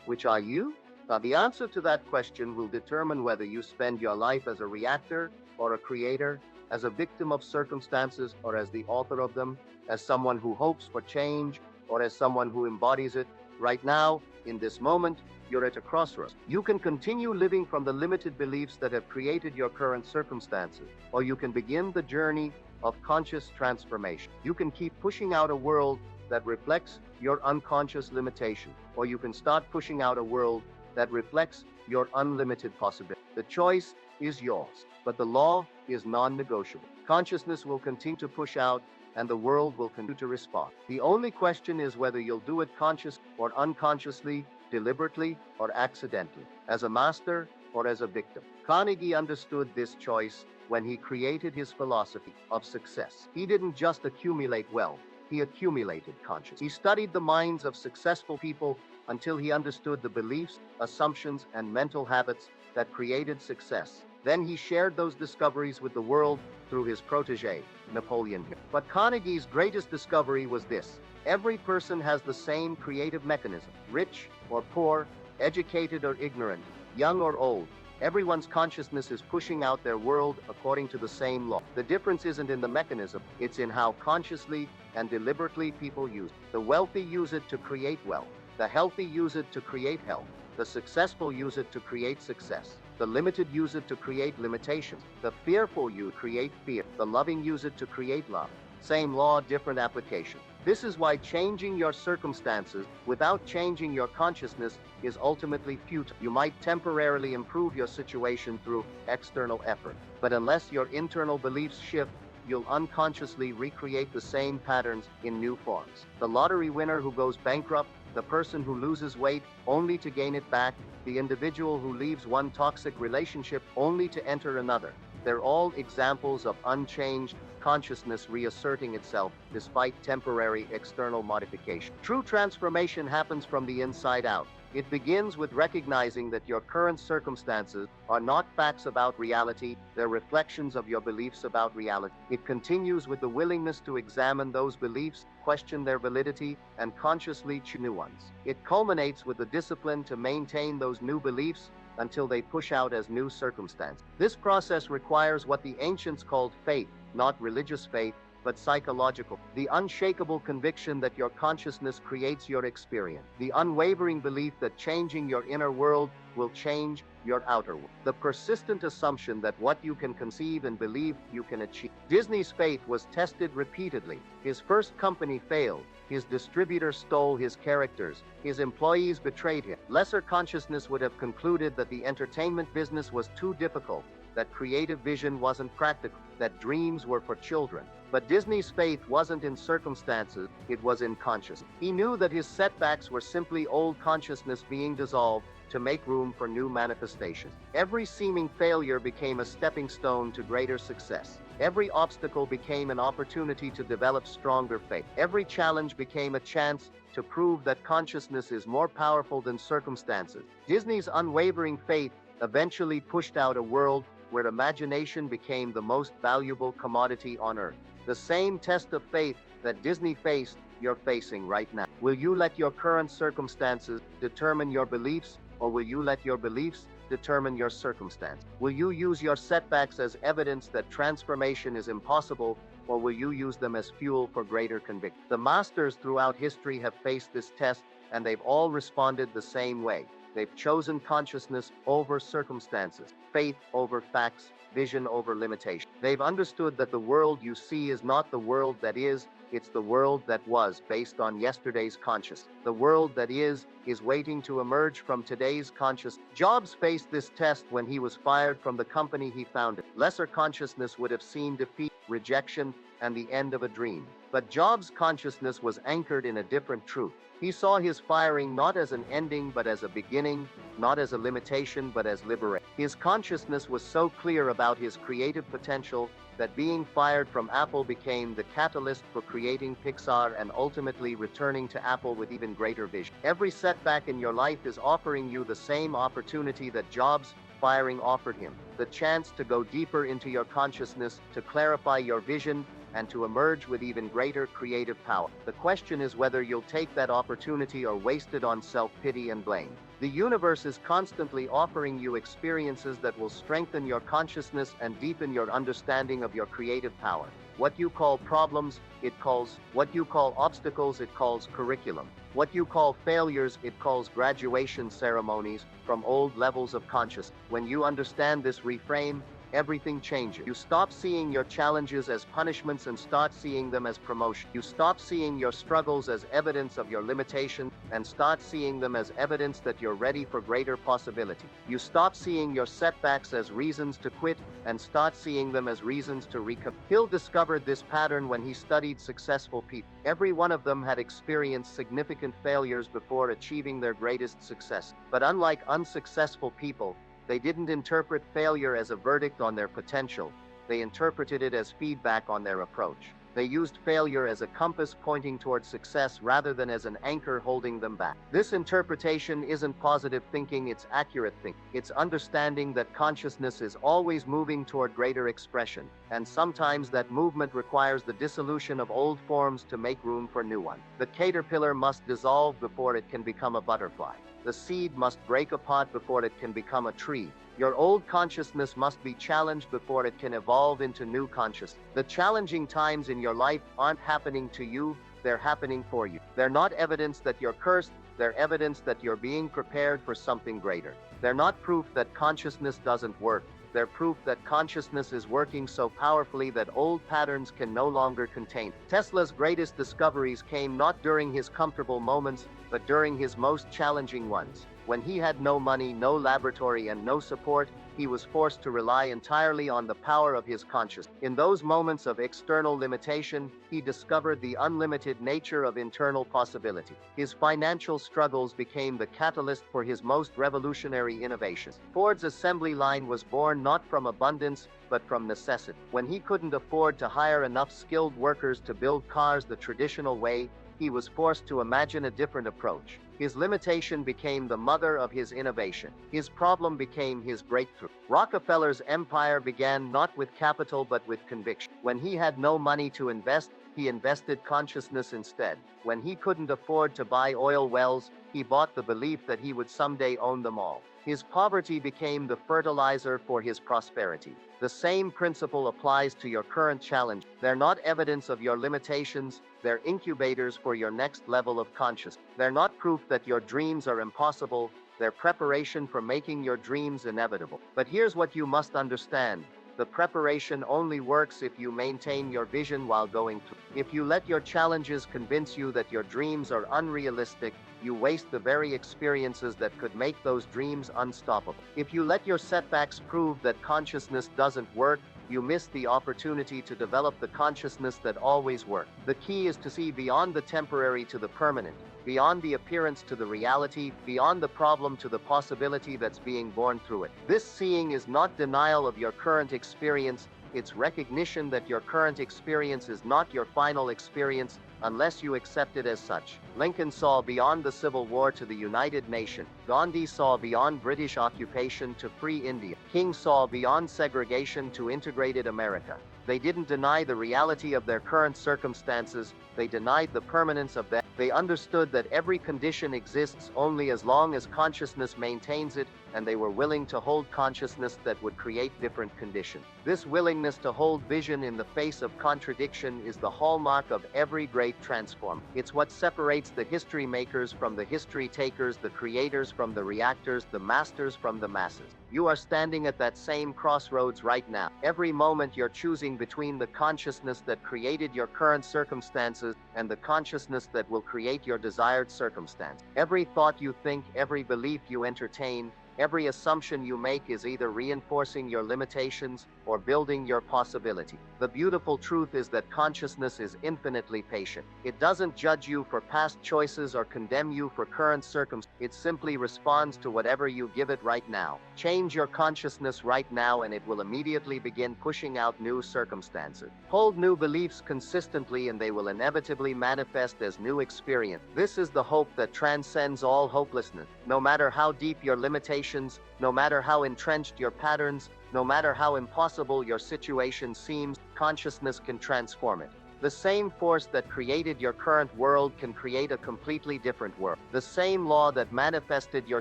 Which are you? The answer to that question will determine whether you spend your life as a reactor or a creator, as a victim of circumstances or as the author of them, as someone who hopes for change or as someone who embodies it. Right now, in this moment, you're at a crossroads. You can continue living from the limited beliefs that have created your current circumstances, or you can begin the journey of conscious transformation. You can keep pushing out a world that reflects your unconscious limitation, or you can start pushing out a world that reflects your unlimited possibility. The choice is yours, but the law is non-negotiable. Consciousness will continue to push out, and the world will continue to respond. The only question is whether you'll do it consciously or unconsciously, deliberately or accidentally, as a master or as a victim. Carnegie understood this choice when he created his philosophy of success. He didn't just accumulate wealth, he accumulated consciousness. He studied the minds of successful people until he understood the beliefs, assumptions, and mental habits that created success. Then he shared those discoveries with the world through his protege, Napoleon Hill. But Carnegie's greatest discovery was this: every person has the same creative mechanism. Rich or poor, educated or ignorant, young or old, everyone's consciousness is pushing out their world according to the same law. The difference isn't in the mechanism, it's in how consciously and deliberately people use it. The wealthy use it to create wealth. The healthy use it to create health. The successful use it to create success. The limited use it to create limitations. The fearful use create fear. The loving use it to create love. Same law, different application. This is why changing your circumstances without changing your consciousness is ultimately futile. You might temporarily improve your situation through external effort, but unless your internal beliefs shift, you'll unconsciously recreate the same patterns in new forms. The lottery winner who goes bankrupt, the person who loses weight only to gain it back, the individual who leaves one toxic relationship only to enter another. They're all examples of unchanged consciousness reasserting itself despite temporary external modification. True transformation happens from the inside out. It begins with recognizing that your current circumstances are not facts about reality, they're reflections of your beliefs about reality. It continues with the willingness to examine those beliefs, question their validity, and consciously choose new ones. It culminates with the discipline to maintain those new beliefs until they push out as new circumstances. This process requires what the ancients called faith, not religious faith, but psychological. The unshakable conviction that your consciousness creates your experience. The unwavering belief that changing your inner world will change your outer world. The persistent assumption that what you can conceive and believe you can achieve. Disney's faith was tested repeatedly. His first company failed. His distributor stole his characters. His employees betrayed him. Lesser consciousness would have concluded that the entertainment business was too difficult, that creative vision wasn't practical, that dreams were for children. But Disney's faith wasn't in circumstances, it was in consciousness. He knew that his setbacks were simply old consciousness being dissolved to make room for new manifestations. Every seeming failure became a stepping stone to greater success. Every obstacle became an opportunity to develop stronger faith. Every challenge became a chance to prove that consciousness is more powerful than circumstances. Disney's unwavering faith eventually pushed out a world where imagination became the most valuable commodity on earth. The same test of faith that Disney faced, you're facing right now. Will you let your current circumstances determine your beliefs, or will you let your beliefs determine your circumstance? Will you use your setbacks as evidence that transformation is impossible, or will you use them as fuel for greater conviction? The masters throughout history have faced this test, and they've all responded the same way. They've chosen consciousness over circumstances, faith over facts, vision over limitation. They've understood that the world you see is not the world that is, it's the world that was, based on yesterday's consciousness. The world that is waiting to emerge from today's consciousness. Jobs faced this test when he was fired from the company he founded. Lesser consciousness would have seen defeat, rejection, and the end of a dream. But Jobs' consciousness was anchored in a different truth. He saw his firing not as an ending but as a beginning, not as a limitation but as liberation. His consciousness was so clear about his creative potential that being fired from Apple became the catalyst for creating Pixar and ultimately returning to Apple with even greater vision. Every setback in your life is offering you the same opportunity that Jobs' firing offered him, the chance to go deeper into your consciousness, to clarify your vision, and to emerge with even greater creative power. The question is whether you'll take that opportunity or waste it on self-pity and blame. The universe is constantly offering you experiences that will strengthen your consciousness and deepen your understanding of your creative power. What you call problems, it calls. What you call obstacles, it calls curriculum. What you call failures, it calls graduation ceremonies from old levels of consciousness. When you understand this reframe, everything changes. You stop seeing your challenges as punishments and start seeing them as promotion. You stop seeing your struggles as evidence of your limitation and start seeing them as evidence that you're ready for greater possibility. You stop seeing your setbacks as reasons to quit and start seeing them as reasons to recover. Hill discovered this pattern when he studied successful people. Every one of them had experienced significant failures before achieving their greatest success. But unlike unsuccessful people, they didn't interpret failure as a verdict on their potential. They interpreted it as feedback on their approach. They used failure as a compass pointing toward success rather than as an anchor holding them back. This interpretation isn't positive thinking, it's accurate thinking. It's understanding that consciousness is always moving toward greater expression, and sometimes that movement requires the dissolution of old forms to make room for new ones. The caterpillar must dissolve before it can become a butterfly. The seed must break apart before it can become a tree. Your old consciousness must be challenged before it can evolve into new consciousness. The challenging times in your life aren't happening to you, they're happening for you. They're not evidence that you're cursed, they're evidence that you're being prepared for something greater. They're not proof that consciousness doesn't work. They're proof that consciousness is working so powerfully that old patterns can no longer contain it. Tesla's greatest discoveries came not during his comfortable moments, but during his most challenging ones. When he had no money, no laboratory, and no support, he was forced to rely entirely on the power of his consciousness. In those moments of external limitation, he discovered the unlimited nature of internal possibility. His financial struggles became the catalyst for his most revolutionary innovations. Ford's assembly line was born not from abundance, but from necessity. When he couldn't afford to hire enough skilled workers to build cars the traditional way, he was forced to imagine a different approach. His limitation became the mother of his innovation. His problem became his breakthrough. Rockefeller's empire began not with capital but with conviction. When he had no money to invest, he invested consciousness instead. When he couldn't afford to buy oil wells, he bought the belief that he would someday own them all. His poverty became the fertilizer for his prosperity. The same principle applies to your current challenge. They're not evidence of your limitations, they're incubators for your next level of consciousness. They're not proof that your dreams are impossible, they're preparation for making your dreams inevitable. But here's what you must understand. The preparation only works if you maintain your vision while going through. If you let your challenges convince you that your dreams are unrealistic, you waste the very experiences that could make those dreams unstoppable. If you let your setbacks prove that consciousness doesn't work, you miss the opportunity to develop the consciousness that always works. The key is to see beyond the temporary to the permanent, beyond the appearance to the reality, beyond the problem to the possibility that's being born through it. This seeing is not denial of your current experience, it's recognition that your current experience is not your final experience unless you accept it as such. Lincoln saw beyond the Civil War to the United Nations. Gandhi saw beyond British occupation to free India. King saw beyond segregation to integrated America. They didn't deny the reality of their current circumstances, they denied the permanence of them. They understood that every condition exists only as long as consciousness maintains it, and they were willing to hold consciousness that would create different conditions. This willingness to hold vision in the face of contradiction is the hallmark of every great transform. It's what separates the history makers from the history takers, the creators from the reactors, the masters from the masses. You are standing at that same crossroads right now. Every moment you're choosing between the consciousness that created your current circumstances and the consciousness that will create your desired circumstance. Every thought you think, every belief you entertain, every assumption you make is either reinforcing your limitations or building your possibility. The beautiful truth is that consciousness is infinitely patient. It doesn't judge you for past choices or condemn you for current circumstances. It simply responds to whatever you give it right now. Change your consciousness right now and it will immediately begin pushing out new circumstances. Hold new beliefs consistently and they will inevitably manifest as new experience. This is the hope that transcends all hopelessness. No matter how deep your limitations, no matter how entrenched your patterns, no matter how impossible your situation seems, consciousness can transform it. The same force that created your current world can create a completely different world. The same law that manifested your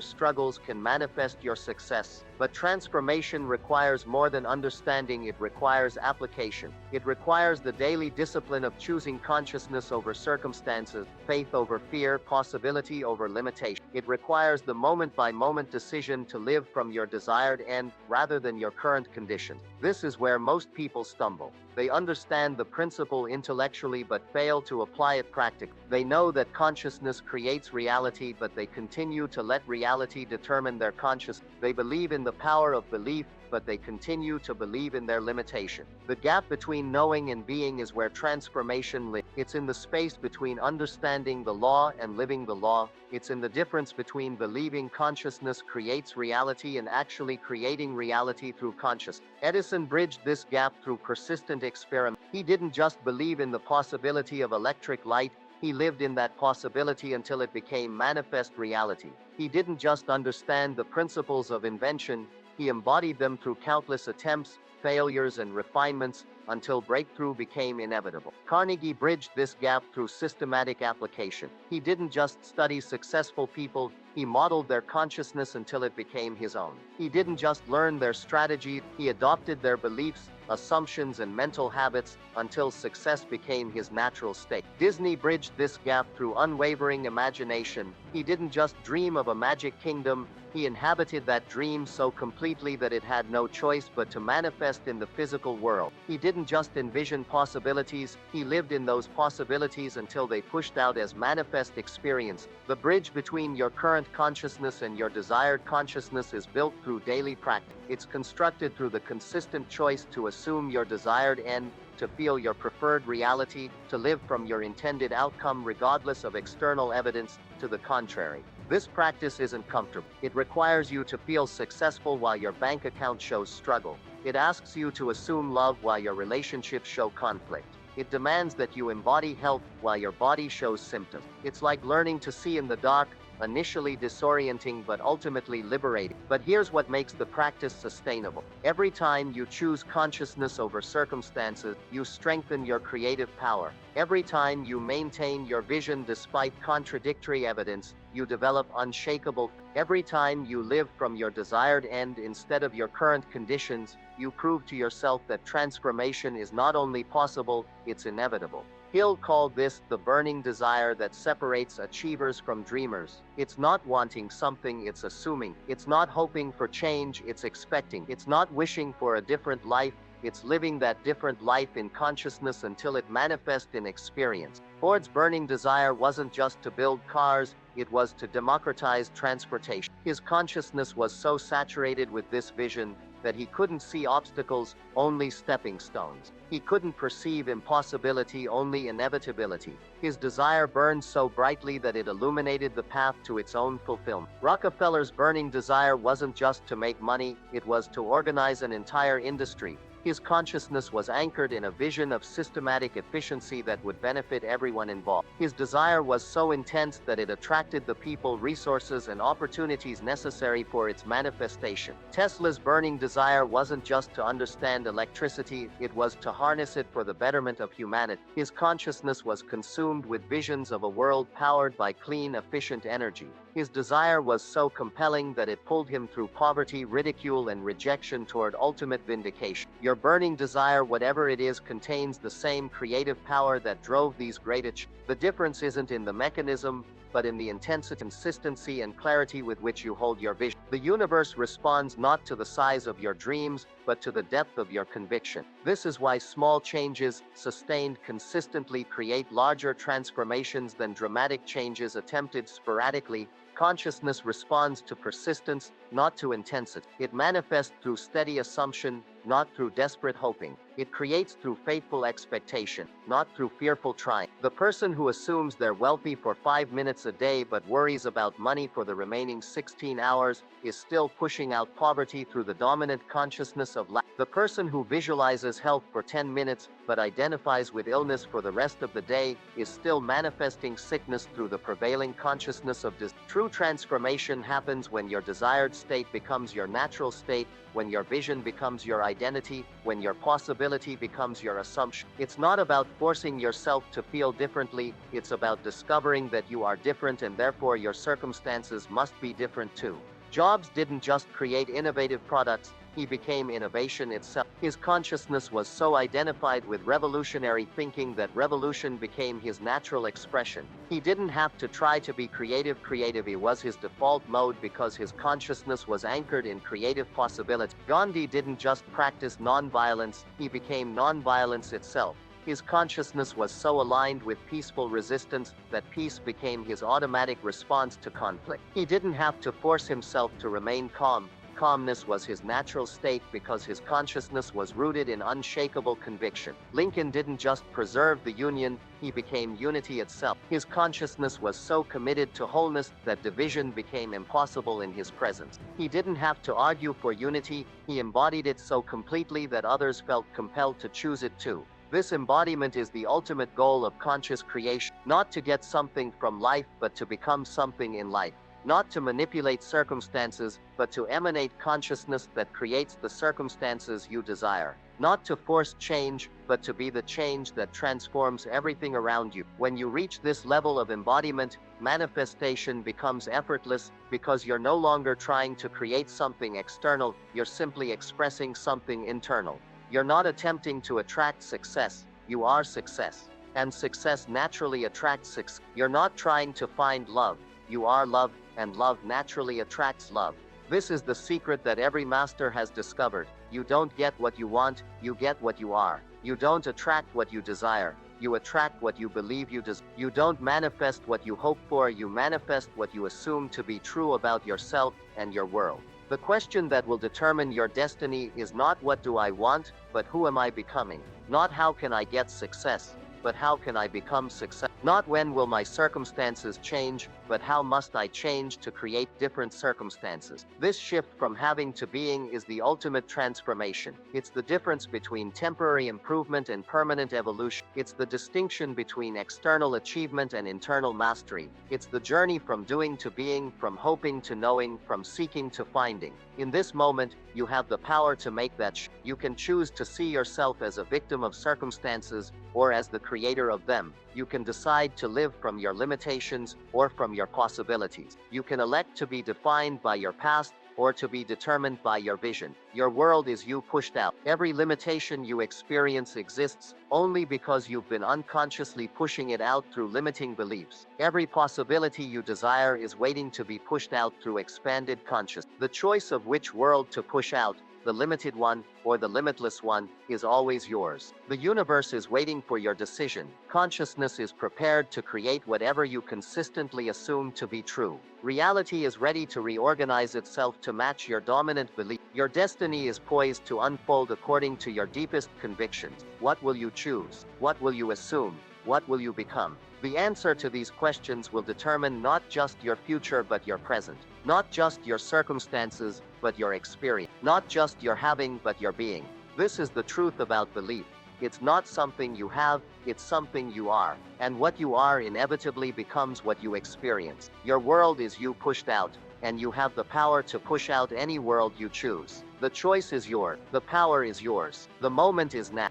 struggles can manifest your success. But transformation requires more than understanding, it requires application. It requires the daily discipline of choosing consciousness over circumstances, faith over fear, possibility over limitation. It requires the moment-by-moment decision to live from your desired end rather than your current condition. This is where most people stumble. They understand the principle intellectually but fail to apply it practically. They know that consciousness creates reality, but they continue to let reality determine their consciousness. They believe in the power of belief, but they continue to believe in their limitation. The gap between knowing and being is where transformation lives. It's in the space between understanding the law and living the law. It's in the difference between believing consciousness creates reality and actually creating reality through consciousness. Edison bridged this gap through persistent experiment. He didn't just believe in the possibility of electric light, he lived in that possibility until it became manifest reality. He didn't just understand the principles of invention, he embodied them through countless attempts, failures, and refinements until breakthrough became inevitable. Carnegie bridged this gap through systematic application. He didn't just study successful people, he modeled their consciousness until it became his own. He didn't just learn their strategy, he adopted their beliefs, assumptions, and mental habits until success became his natural state. Disney bridged this gap through unwavering imagination. He didn't just dream of a magic kingdom, he inhabited that dream so completely that it had no choice but to manifest in the physical world. He didn't just envision possibilities, he lived in those possibilities until they pushed out as manifest experience. The bridge between your current consciousness and your desired consciousness is built through daily practice. It's constructed through the consistent choice to assume your desired end, to feel your preferred reality, to live from your intended outcome regardless of external evidence to the contrary. This practice isn't comfortable. It requires you to feel successful while your bank account shows struggle. It asks you to assume love while your relationships show conflict. It demands that you embody health while your body shows symptoms. It's like learning to see in the dark, initially disorienting but ultimately liberating. But here's what makes the practice sustainable. Every time you choose consciousness over circumstances, you strengthen your creative power. Every time you maintain your vision despite contradictory evidence, you develop unshakable. Every time you live from your desired end instead of your current conditions, you prove to yourself that transformation is not only possible, it's inevitable. Hill called this the burning desire that separates achievers from dreamers. It's not wanting something, it's assuming. It's not hoping for change, it's expecting. It's not wishing for a different life, it's living that different life in consciousness until it manifests in experience. Ford's burning desire wasn't just to build cars, it was to democratize transportation. His consciousness was so saturated with this vision that he couldn't see obstacles, only stepping stones. He couldn't perceive impossibility, only inevitability. His desire burned so brightly that it illuminated the path to its own fulfillment. Rockefeller's burning desire wasn't just to make money, it was to organize an entire industry. His consciousness was anchored in a vision of systematic efficiency that would benefit everyone involved. His desire was so intense that it attracted the people, resources, and opportunities necessary for its manifestation. Tesla's burning desire wasn't just to understand electricity, it was to harness it for the betterment of humanity. His consciousness was consumed with visions of a world powered by clean, efficient energy. His desire was so compelling that it pulled him through poverty, ridicule, and rejection toward ultimate vindication. Your burning desire, whatever it is, contains the same creative power that drove these great achievements. The difference isn't in the mechanism, but in the intensity, consistency, and clarity with which you hold your vision. The universe responds not to the size of your dreams, but to the depth of your conviction. This is why small changes, sustained consistently, create larger transformations than dramatic changes attempted sporadically. Consciousness responds to persistence, not to intensity. It manifests through steady assumption, not through desperate hoping. It creates through faithful expectation, not through fearful trying. The person who assumes they're wealthy for 5 minutes a day but worries about money for the remaining 16 hours is still pushing out poverty through the dominant consciousness of lack. The person who visualizes health for 10 minutes but identifies with illness for the rest of the day is still manifesting sickness through the prevailing consciousness of disease. True transformation happens when your desired state becomes your natural state, when your vision becomes your identity, when your possibility possibility becomes your assumption. It's not about forcing yourself to feel differently, it's about discovering that you are different and therefore your circumstances must be different too. Jobs didn't just create innovative products, he became innovation itself. His consciousness was so identified with revolutionary thinking that revolution became his natural expression. He didn't have to try to be creative. Creativity was his default mode because his consciousness was anchored in creative possibility. Gandhi didn't just practice non-violence, he became non-violence itself. His consciousness was so aligned with peaceful resistance that peace became his automatic response to conflict. He didn't have to force himself to remain calm. Calmness was his natural state because his consciousness was rooted in unshakable conviction. Lincoln didn't just preserve the Union, he became unity itself. His consciousness was so committed to wholeness that division became impossible in his presence. He didn't have to argue for unity, he embodied it so completely that others felt compelled to choose it too. This embodiment is the ultimate goal of conscious creation, not to get something from life but to become something in life. Not to manipulate circumstances, but to emanate consciousness that creates the circumstances you desire. Not to force change, but to be the change that transforms everything around you. When you reach this level of embodiment, manifestation becomes effortless because you're no longer trying to create something external, you're simply expressing something internal. You're not attempting to attract success, you are success. And success naturally attracts success. You're not trying to find love, you are love, and love naturally attracts love. This is the secret that every master has discovered. You don't get what you want, you get what you are. You don't attract what you desire, you attract what you believe you desire. You don't manifest what you hope for, you manifest what you assume to be true about yourself and your world. The question that will determine your destiny is not what do I want, but who am I becoming? Not how can I get success, but how can I become success? Not when will my circumstances change, but how must I change to create different circumstances? This shift from having to being is the ultimate transformation. It's the difference between temporary improvement and permanent evolution. It's the distinction between external achievement and internal mastery. It's the journey from doing to being, from hoping to knowing, from seeking to finding. In this moment, you have the power to make that shift. You can choose to see yourself as a victim of circumstances or as the creator of them. You can decide to live from your limitations or from your possibilities. You can elect to be defined by your past or to be determined by your vision. Your world is you pushed out. Every limitation you experience exists only because you've been unconsciously pushing it out through limiting beliefs. Every possibility you desire is waiting to be pushed out through expanded consciousness. The choice of which world to push out, the limited one or the limitless one, is always yours. The universe is waiting for your decision. Consciousness is prepared to create whatever you consistently assume to be true. Reality is ready to reorganize itself to match your dominant belief. Your destiny is poised to unfold according to your deepest convictions. What will you choose? What will you assume? What will you become? The answer to these questions will determine not just your future but your present. Not just your circumstances, but your experience. Not just your having, but your being. This is the truth about belief. It's not something you have, it's something you are. And what you are inevitably becomes what you experience. Your world is you pushed out, and you have the power to push out any world you choose. The choice is yours. The power is yours. The moment is now.